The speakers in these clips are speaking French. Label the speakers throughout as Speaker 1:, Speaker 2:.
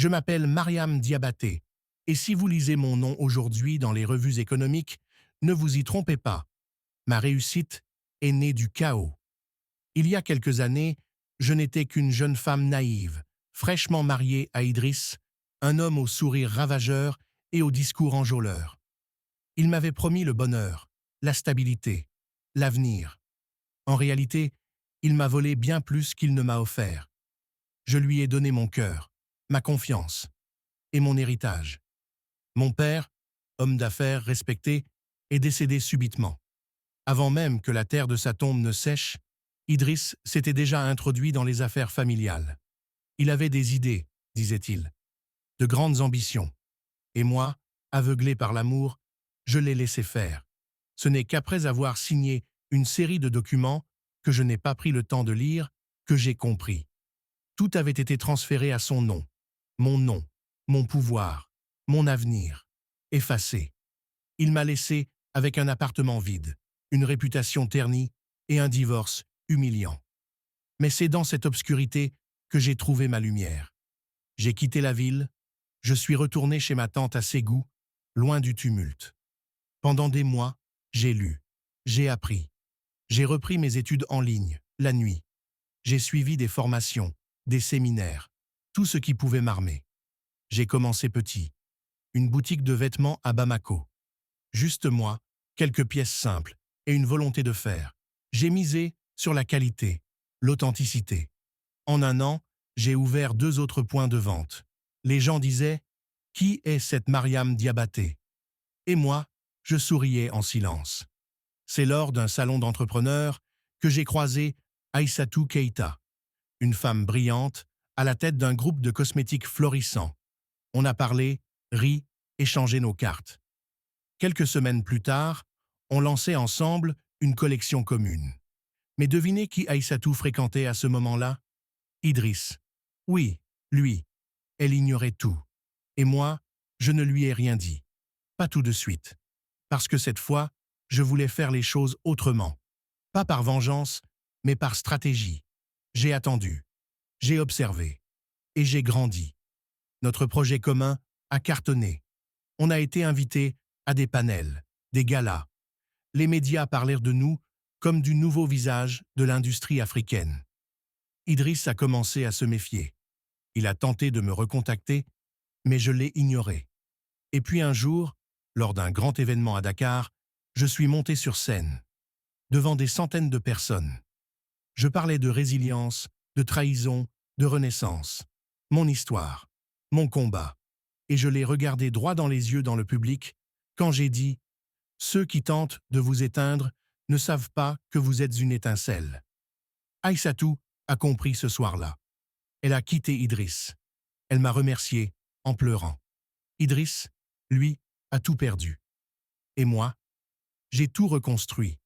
Speaker 1: Je m'appelle Mariam Diabaté, et si vous lisez mon nom aujourd'hui dans les revues économiques, ne vous y trompez pas. Ma réussite est née du chaos. Il y a quelques années, je n'étais qu'une jeune femme naïve, fraîchement mariée à Idriss, un homme au sourire ravageur et au discours enjôleur. Il m'avait promis le bonheur, la stabilité, l'avenir. En réalité, il m'a volé bien plus qu'il ne m'a offert. Je lui ai donné mon cœur, ma confiance et mon héritage. Mon père, homme d'affaires respecté, est décédé subitement. Avant même que la terre de sa tombe ne sèche, Idriss s'était déjà introduit dans les affaires familiales. Il avait des idées, disait-il, de grandes ambitions. Et moi, aveuglé par l'amour, je l'ai laissé faire. Ce n'est qu'après avoir signé une série de documents que je n'ai pas pris le temps de lire que j'ai compris. Tout avait été transféré à son nom. Nom, mon pouvoir, mon avenir, effacé. Il m'a laissé avec un appartement vide, une réputation ternie et un divorce humiliant. Mais c'est dans cette obscurité que j'ai trouvé ma lumière. J'ai quitté la ville, je suis retourné chez ma tante à Ségou, loin du tumulte. Pendant des mois, j'ai lu, j'ai appris. J'ai repris mes études en ligne, la nuit. J'ai suivi des formations, des séminaires, tout ce qui pouvait m'armer. J'ai commencé petit. Une boutique de vêtements à Bamako. Juste moi, quelques pièces simples et une volonté de faire. J'ai misé sur la qualité, l'authenticité. En un an, j'ai ouvert 2 autres points de vente. Les gens disaient « Qui est cette Mariam Diabaté ?» Et moi, je souriais en silence. C'est lors d'un salon d'entrepreneurs que j'ai croisé Aïssatou Keïta, une femme brillante à la tête d'un groupe de cosmétiques florissant. On a parlé, ri, échangé nos cartes. Quelques semaines plus tard, on lançait ensemble une collection commune. Mais devinez qui Aïssatou fréquentait à ce moment-là? Idriss. Oui, lui. Elle ignorait tout. Et moi, je ne lui ai rien dit. Pas tout de suite. Parce que cette fois, je voulais faire les choses autrement. Pas par vengeance, mais par stratégie. J'ai attendu. J'ai observé. Et j'ai grandi. Notre projet commun a cartonné. On a été invités à des panels, des galas. Les médias parlèrent de nous comme du nouveau visage de l'industrie africaine. Idriss a commencé à se méfier. Il a tenté de me recontacter, mais je l'ai ignoré. Et puis un jour, lors d'un grand événement à Dakar, je suis monté sur scène, devant des centaines de personnes. Je parlais de résilience, de trahison, de renaissance. Mon histoire, mon combat. Et je l'ai regardé droit dans les yeux dans le public quand j'ai dit « Ceux qui tentent de vous éteindre ne savent pas que vous êtes une étincelle. » Aïssatou a compris ce soir-là. Elle a quitté Idriss. Elle m'a remercié en pleurant. Idriss, lui, a tout perdu. Et moi, j'ai tout reconstruit.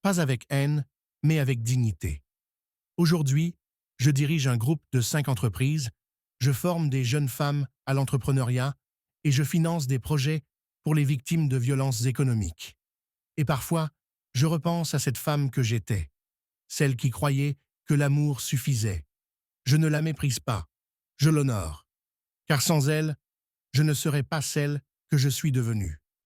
Speaker 1: Pas avec haine, mais avec dignité. Aujourd'hui, je dirige un groupe de 5 entreprises, je forme des jeunes femmes à l'entrepreneuriat et je finance des projets pour les victimes de violences économiques. Et parfois, je repense à cette femme que j'étais, celle qui croyait que l'amour suffisait. Je ne la méprise pas, je l'honore, car sans elle, je ne serais pas celle que je suis devenue.